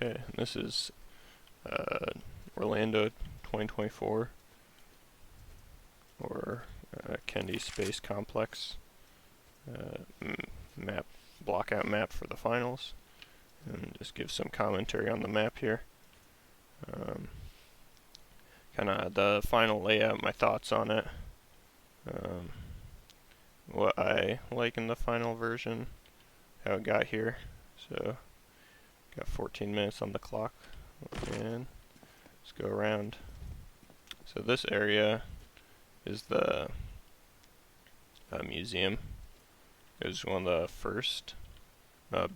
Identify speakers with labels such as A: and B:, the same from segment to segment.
A: Okay, this is Orlando 2024, or Kendi Space Complex map, blockout map for the finals, and just give some commentary on the map here. Kind of the final layout, my thoughts on it, what I like in the final version, how it got here. So, got 14 minutes on the clock, and let's go around. So this area is the museum. It was one of the first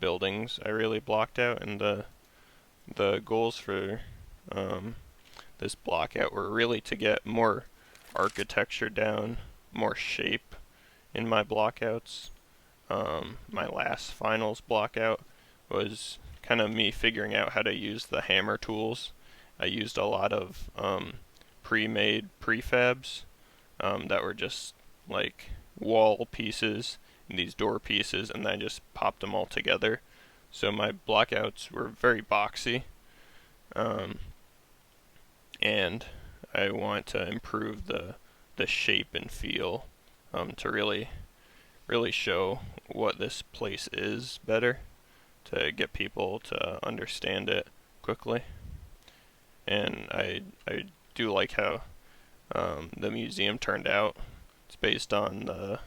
A: buildings I really blocked out, and the goals for this blockout were really to get more architecture down, more shape in my blockouts. My last finals blockout was kind of me figuring out how to use the hammer tools. I used a lot of pre-made prefabs that were just like wall pieces and these door pieces, and I just popped them all together. So my blockouts were very boxy, and I want to improve the shape and feel to really show what this place is better, to get people to understand it quickly. And I do like how the museum turned out. It's based on the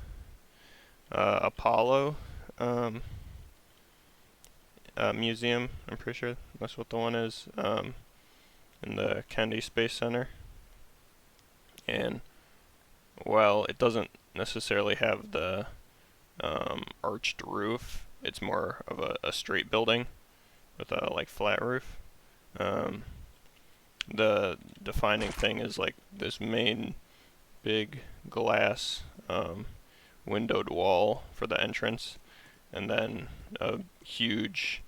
A: Apollo museum. I'm pretty sure that's what the one is, in the Kennedy Space Center. And while it doesn't necessarily have the arched roof, it's more of a straight building with a like flat roof. The defining thing is like this main big glass windowed wall for the entrance, and then a huge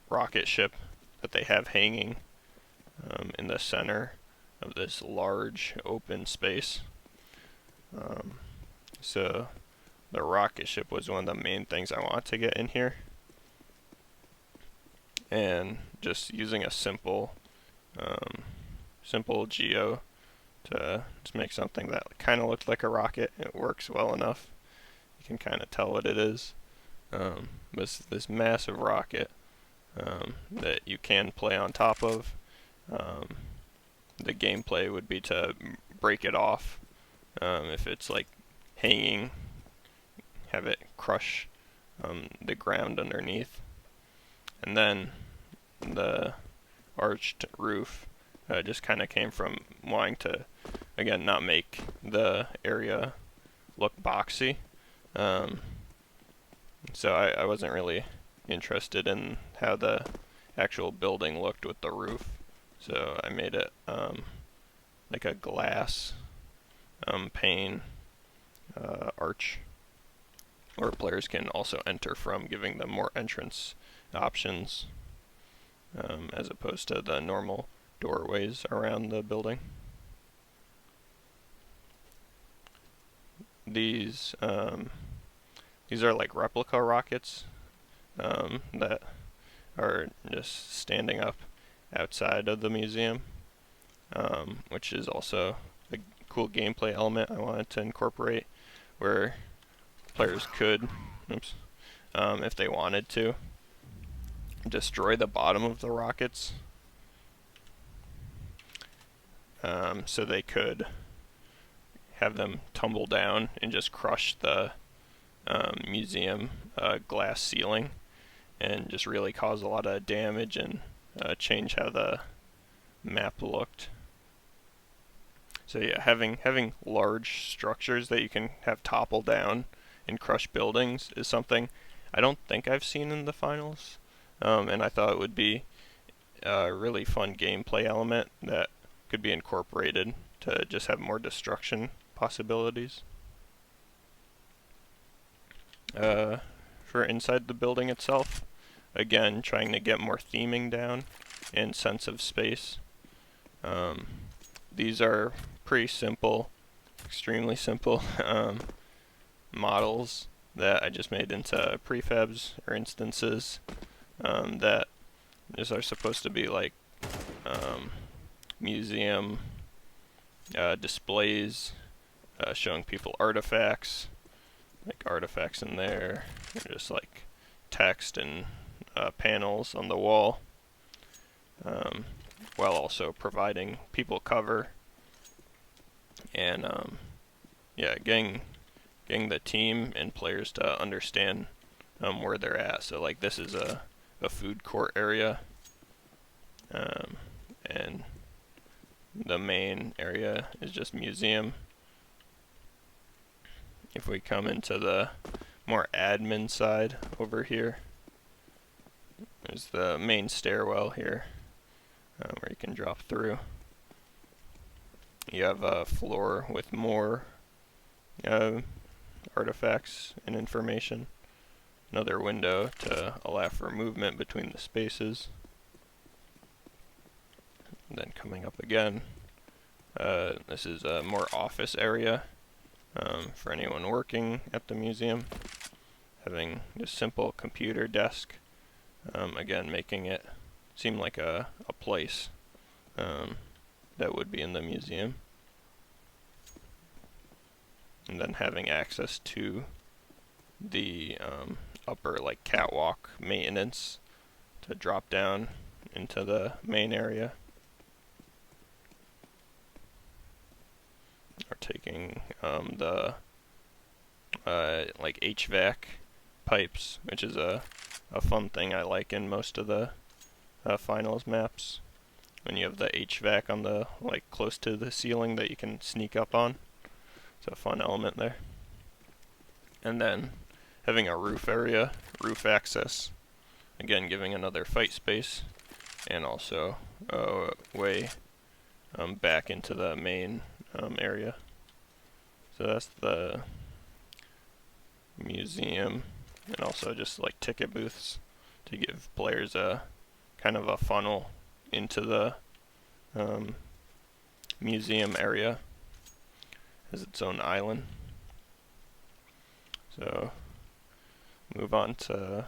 A: rocket ship that they have hanging in the center of this large open space. So the rocket ship was one of the main things I wanted to get in here, and just using a simple geo to just make something that kind of looked like a rocket. It works well enough. You can kind of tell what it is. This massive rocket that you can play on top of. The gameplay would be to break it off. If it's like hanging, have it crush the ground underneath. And then the arched roof just kind of came from wanting to, again, not make the area look boxy. So I wasn't really interested in how the actual building looked with the roof. So I made it like a glass pane arch, where players can also enter from, giving them more entrance options as opposed to the normal doorways around the building. These are like replica rockets that are just standing up outside of the museum, which is also a cool gameplay element I wanted to incorporate, where players could, if they wanted to, destroy the bottom of the rockets, so they could have them tumble down and just crush the museum glass ceiling, and just really cause a lot of damage and change how the map looked. So yeah, having large structures that you can have topple down and crush buildings is something I don't think I've seen in the finals, and I thought it would be a really fun gameplay element that could be incorporated to just have more destruction possibilities. For inside the building itself, again, trying to get more theming down and sense of space. These are pretty simple, extremely simple models that I just made into prefabs or instances that these are supposed to be like museum displays showing people artifacts, like artifacts in there, or just like text and panels on the wall, while also providing people cover and yeah, getting the team and players to understand where they're at. So like this is a food court area, and the main area is just museum. If we come into the more admin side over here, there's the main stairwell here where you can drop through. You have a floor with more artifacts and information. Another window to allow for movement between the spaces. And then coming up again, this is a more office area for anyone working at the museum. Having a simple computer desk, again making it seem like a place that would be in the museum. And then having access to the upper like catwalk maintenance to drop down into the main area. Or taking the like HVAC pipes, which is a fun thing I like in most of the finals maps. When you have the HVAC on the like close to the ceiling that you can sneak up on. It's a fun element there. And then having a roof area, roof access, again giving another fight space, and also a way back into the main area. So that's the museum, and also just like ticket booths to give players a kind of a funnel into the museum area as its own island. So move on to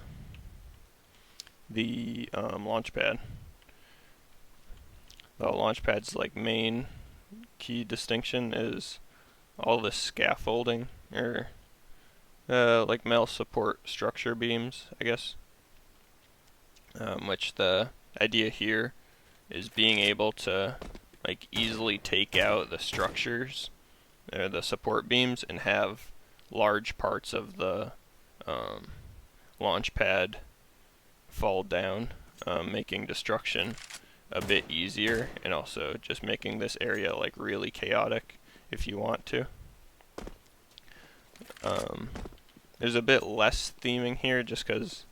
A: the launch pad. The launch pad's like main key distinction is all the scaffolding, or like metal support structure beams, I guess, which the idea here is being able to like easily take out the structures or the support beams and have large parts of the launch pad fall down, making destruction a bit easier, and also just making this area like really chaotic if you want to. There's a bit less theming here just because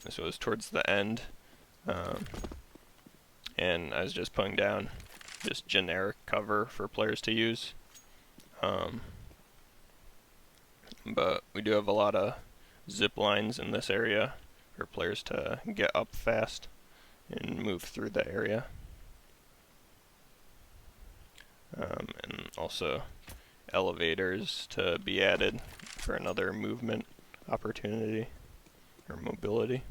A: this was towards the end, and I was just putting down just generic cover for players to use. But we do have a lot of zip lines in this area for players to get up fast and move through the area. And also elevators to be added for another movement opportunity or mobility.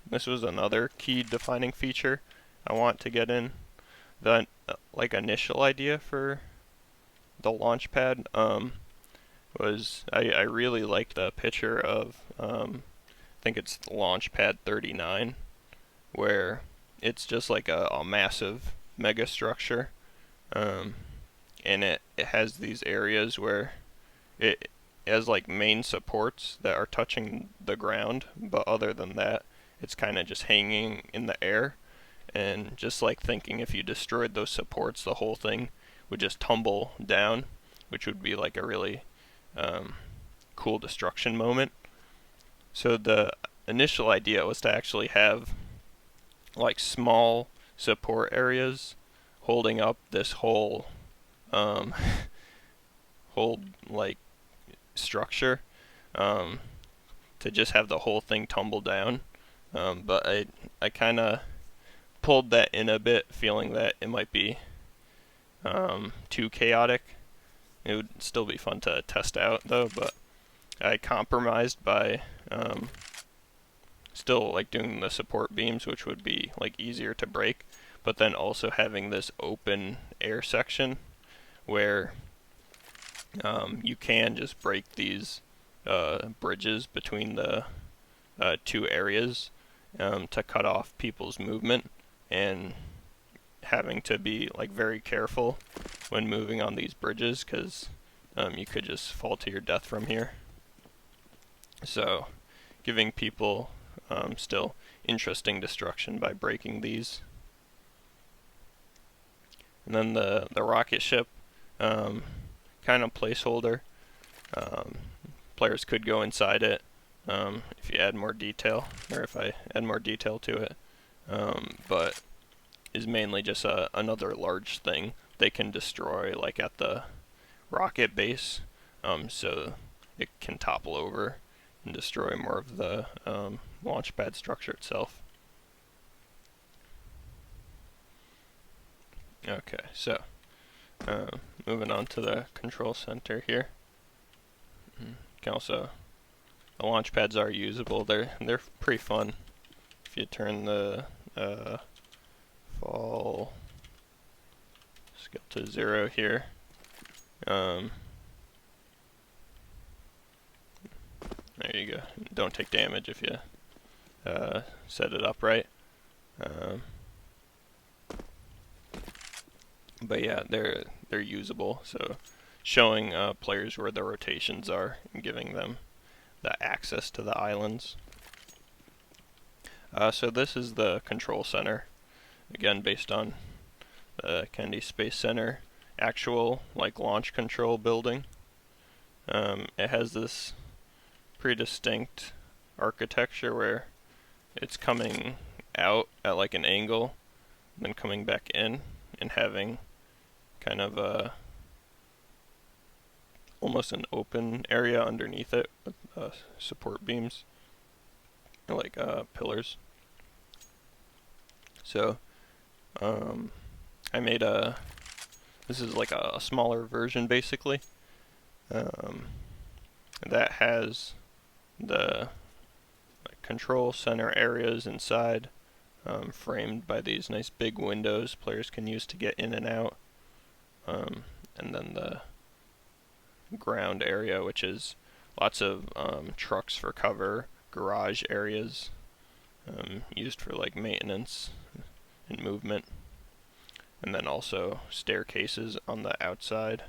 A: This was another key defining feature I want to get in. The like initial idea for the launch pad was I really liked the picture of I think it's launch pad 39, where it's just like a massive mega structure, and it has these areas where it has like main supports that are touching the ground, but other than that it's kind of just hanging in the air. And just like thinking if you destroyed those supports, the whole thing would just tumble down, which would be like a really cool destruction moment. So the initial idea was to actually have like small support areas holding up this whole whole like structure, to just have the whole thing tumble down. But I kind of pulled that in a bit, feeling that it might be too chaotic. It would still be fun to test out though, but I compromised by still like doing the support beams, which would be like easier to break, but then also having this open air section where you can just break these bridges between the two areas to cut off people's movement, and having to be like very careful when moving on these bridges, because you could just fall to your death from here. So giving people still interesting destruction by breaking these. And then the rocket ship, kind of placeholder. Players could go inside it if you add more detail, or if I add more detail to it, but is mainly just another large thing they can destroy, like at the rocket base, so it can topple over and destroy more of the launch pad structure itself. Okay, so moving on to the control center here. You can also, the launch pads are usable. They're pretty fun. If you turn the fall scale to 0 here, there you go. Don't take damage if you set it up right. But yeah, they're usable. So showing players where the rotations are and giving them the access to the islands. So this is the control center, again based on the Kennedy Space Center actual like launch control building. It has this pretty distinct architecture where it's coming out at like an angle, then coming back in, and having kind of almost an open area underneath it with support beams, like pillars. So I made this is like a smaller version basically, that has the control center areas inside, framed by these nice big windows players can use to get in and out, and then the ground area, which is lots of trucks for cover, garage areas used for like maintenance and movement, and then also staircases on the outside,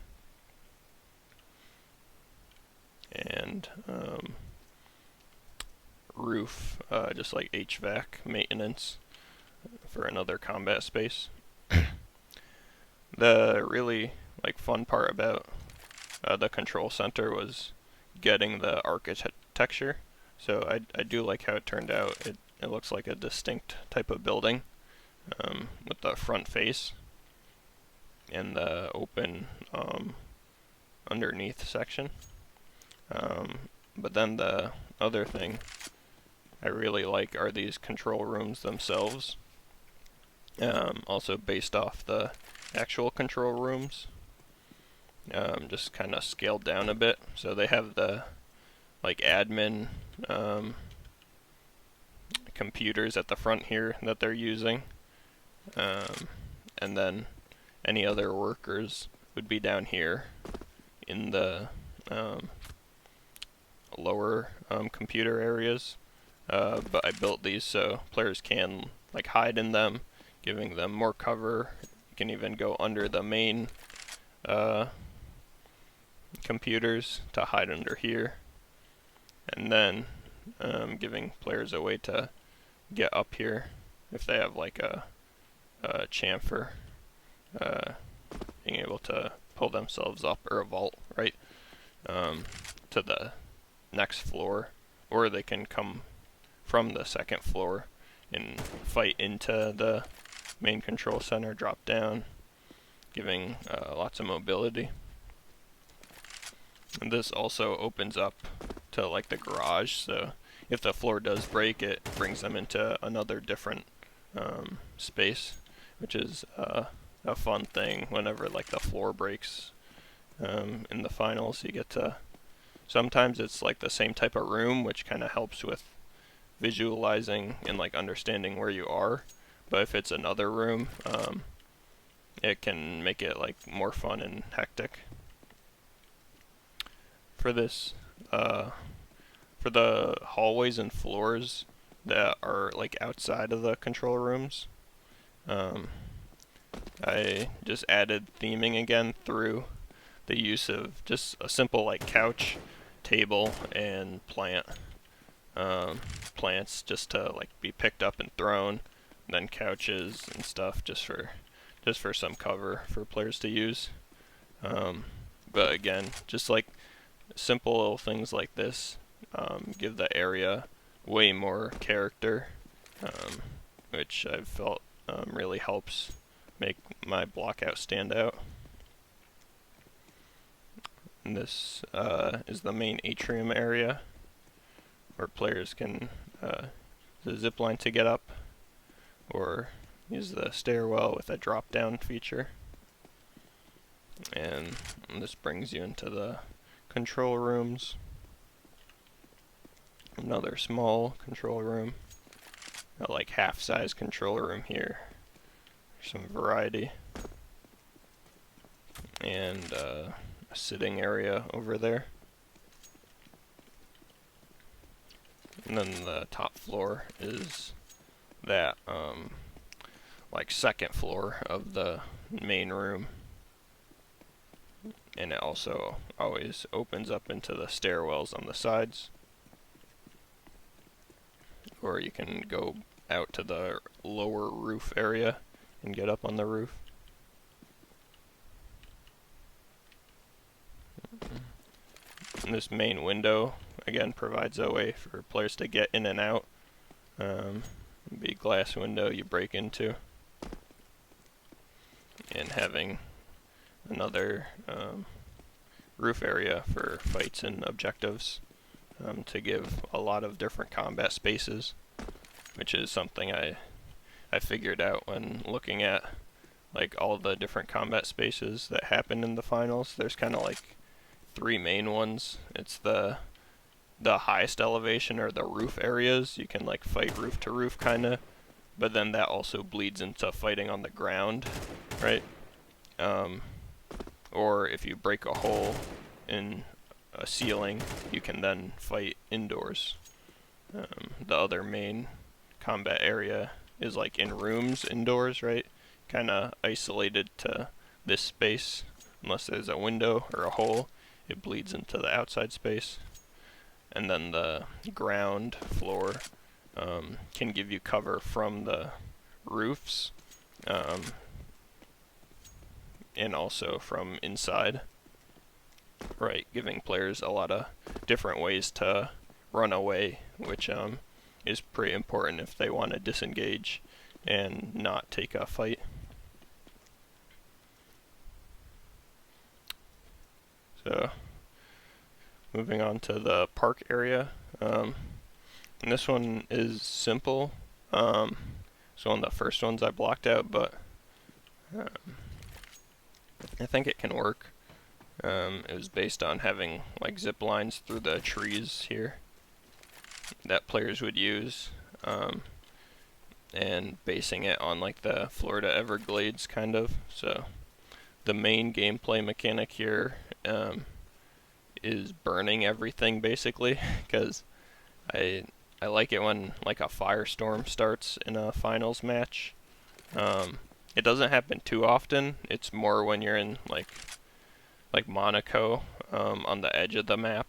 A: and roof, just like HVAC maintenance for another combat space. The really like fun part about the control center was getting the architecture. So I do like how it turned out. It looks like a distinct type of building, with the front face and the open underneath section. But then the other thing I really like are these control rooms themselves, also based off the actual control rooms, just kind of scaled down a bit. So they have the like admin computers at the front here that they're using, and then any other workers would be down here in the lower computer areas. But I built these so players can like hide in them, giving them more cover. You can even go under the main computers to hide under here, and then giving players a way to get up here if they have like a chamfer, being able to pull themselves up, or a vault, right, to the next floor, or they can come from the second floor and fight into the main control center, drop down, giving lots of mobility. And this also opens up to like the garage, so if the floor does break, it brings them into another different space, which is a fun thing whenever like the floor breaks in the finals. You get to, sometimes it's like the same type of room, which kind of helps with visualizing and like understanding where you are. But if it's another room, it can make it like more fun and hectic. For this, for the hallways and floors that are like outside of the control rooms, I just added theming again through the use of just a simple like couch, table, and plants just to like be picked up and thrown, and then couches and stuff just for some cover for players to use. But again, just like simple little things like this give the area way more character, which I've felt really helps make my Blockout stand out. And this is the main atrium area where players can the zip line to get up or use the stairwell with a drop down feature. And this brings you into the control rooms. Another small control room, a like half-size control room here. There's some variety, and a sitting area over there. And then the top floor is that like second floor of the main room. And it also always opens up into the stairwells on the sides. Or you can go out to the lower roof area and get up on the roof. And this main window, again, provides a way for players to get in and out. Be glass window you break into. And having another roof area for fights and objectives to give a lot of different combat spaces, which is something I figured out when looking at like all the different combat spaces that happen in the finals. There's kind of like three main ones. It's the highest elevation or the roof areas. You can like fight roof to roof kind of, but then that also bleeds into fighting on the ground, right? Or if you break a hole in a ceiling, you can then fight indoors. The other main combat area is like in rooms indoors, right? Kind of isolated to this space. Unless there's a window or a hole, it bleeds into the outside space. And then the ground floor can give you cover from the roofs and also from inside, right? Giving players a lot of different ways to run away, which is pretty important if they want to disengage and not take a fight. So, moving on to the park area. And this one is simple. It's one of the first ones I blocked out, but I think it can work. It was based on having like zip lines through the trees here that players would use, and basing it on like the Florida Everglades kind of. So the main gameplay mechanic here is burning everything basically, because I like it when like a firestorm starts in a finals match. It doesn't happen too often. It's more when you're in like Monaco on the edge of the map.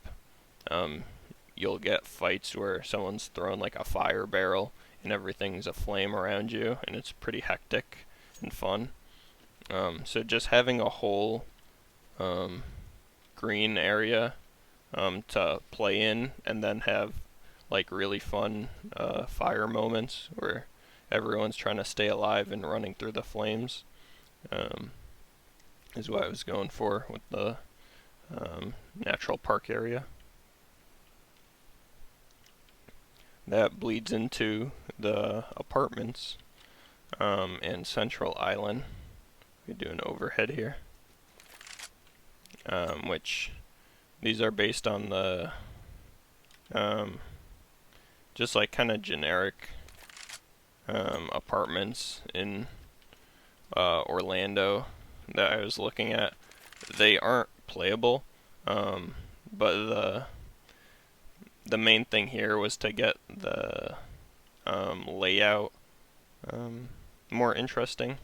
A: You'll get fights where someone's throwing like a fire barrel and everything's aflame around you, and it's pretty hectic and fun. So just having a whole green area to play in, and then have like really fun fire moments where everyone's trying to stay alive and running through the flames, is what I was going for with the natural park area. That bleeds into the apartments and Central Island. We do an overhead here, which these are based on the just like kind of generic apartments in Orlando that I was looking at. They aren't playable, but the main thing here was to get the layout more interesting.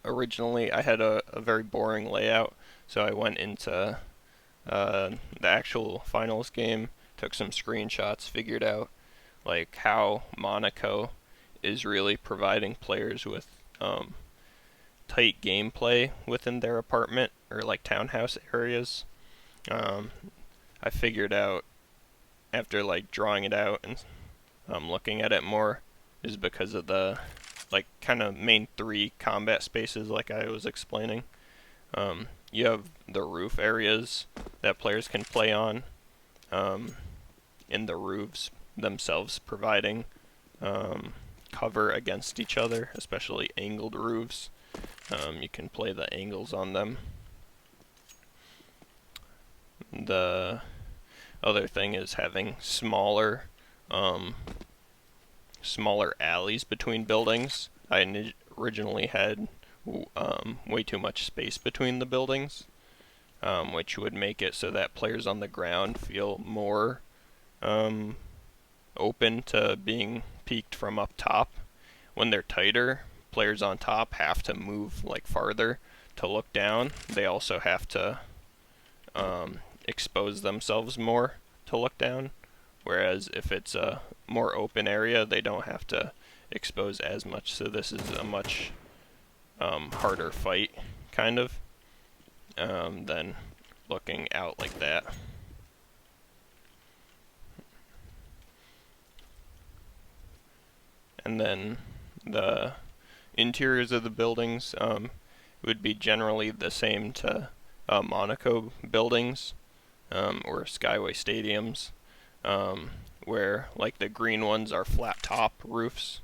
A: Originally, I had a very boring layout, so I went into the actual finals game, took some screenshots, figured out like how Monaco is really providing players with tight gameplay within their apartment or like townhouse areas. I figured out after like drawing it out and looking at it more is because of the like kind of main three combat spaces like I was explaining. You have the roof areas that players can play on, in the roofs themselves providing cover against each other, especially angled roofs. You can play the angles on them. The other thing is having smaller alleys between buildings. I originally had way too much space between the buildings, which would make it so that players on the ground feel more open to being peeked from up top. When they're tighter, players on top have to move like farther to look down. They also have to expose themselves more to look down, whereas if it's a more open area, they don't have to expose as much. So this is a much harder fight, kind of, than looking out like that. And then the interiors of the buildings would be generally the same to Monaco buildings or Skyway stadiums, where like the green ones are flat top roofs,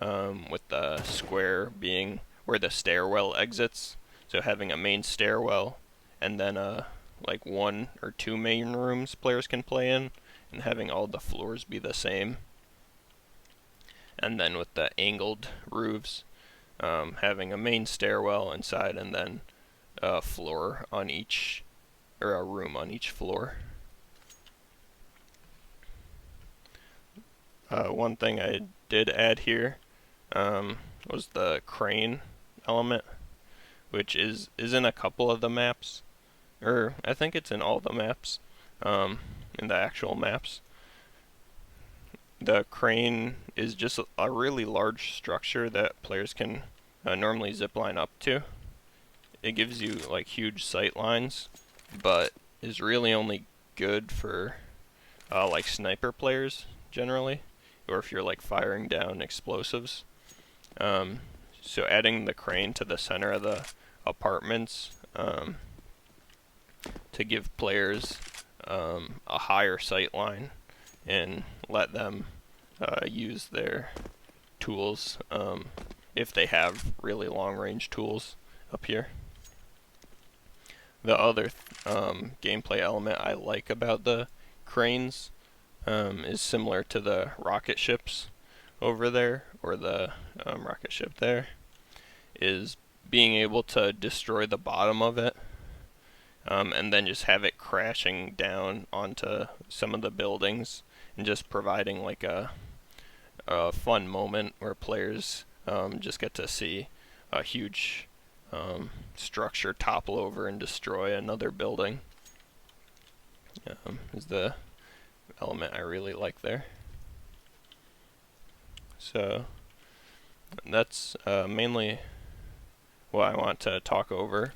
A: with the square being where the stairwell exits. So having a main stairwell and then like one or two main rooms players can play in, and having all the floors be the same. And then with the angled roofs, having a main stairwell inside and then a floor on each, or a room on each floor. One thing I did add here was the crane element, which is in a couple of the maps, or I think it's in all the maps, in the actual maps. The crane is just a really large structure that players can normally zipline up to. It gives you like huge sight lines, but is really only good for like sniper players generally, or if you're like firing down explosives. So adding the crane to the center of the apartments to give players a higher sight line and let them use their tools if they have really long range tools up here. The other gameplay element I like about the cranes is similar to the rocket ships over there, or the rocket ship there, is being able to destroy the bottom of it and then just have it crashing down onto some of the buildings and just providing like a fun moment where players just get to see a huge structure topple over and destroy another building. Is the element I really like there. So that's mainly what I want to talk over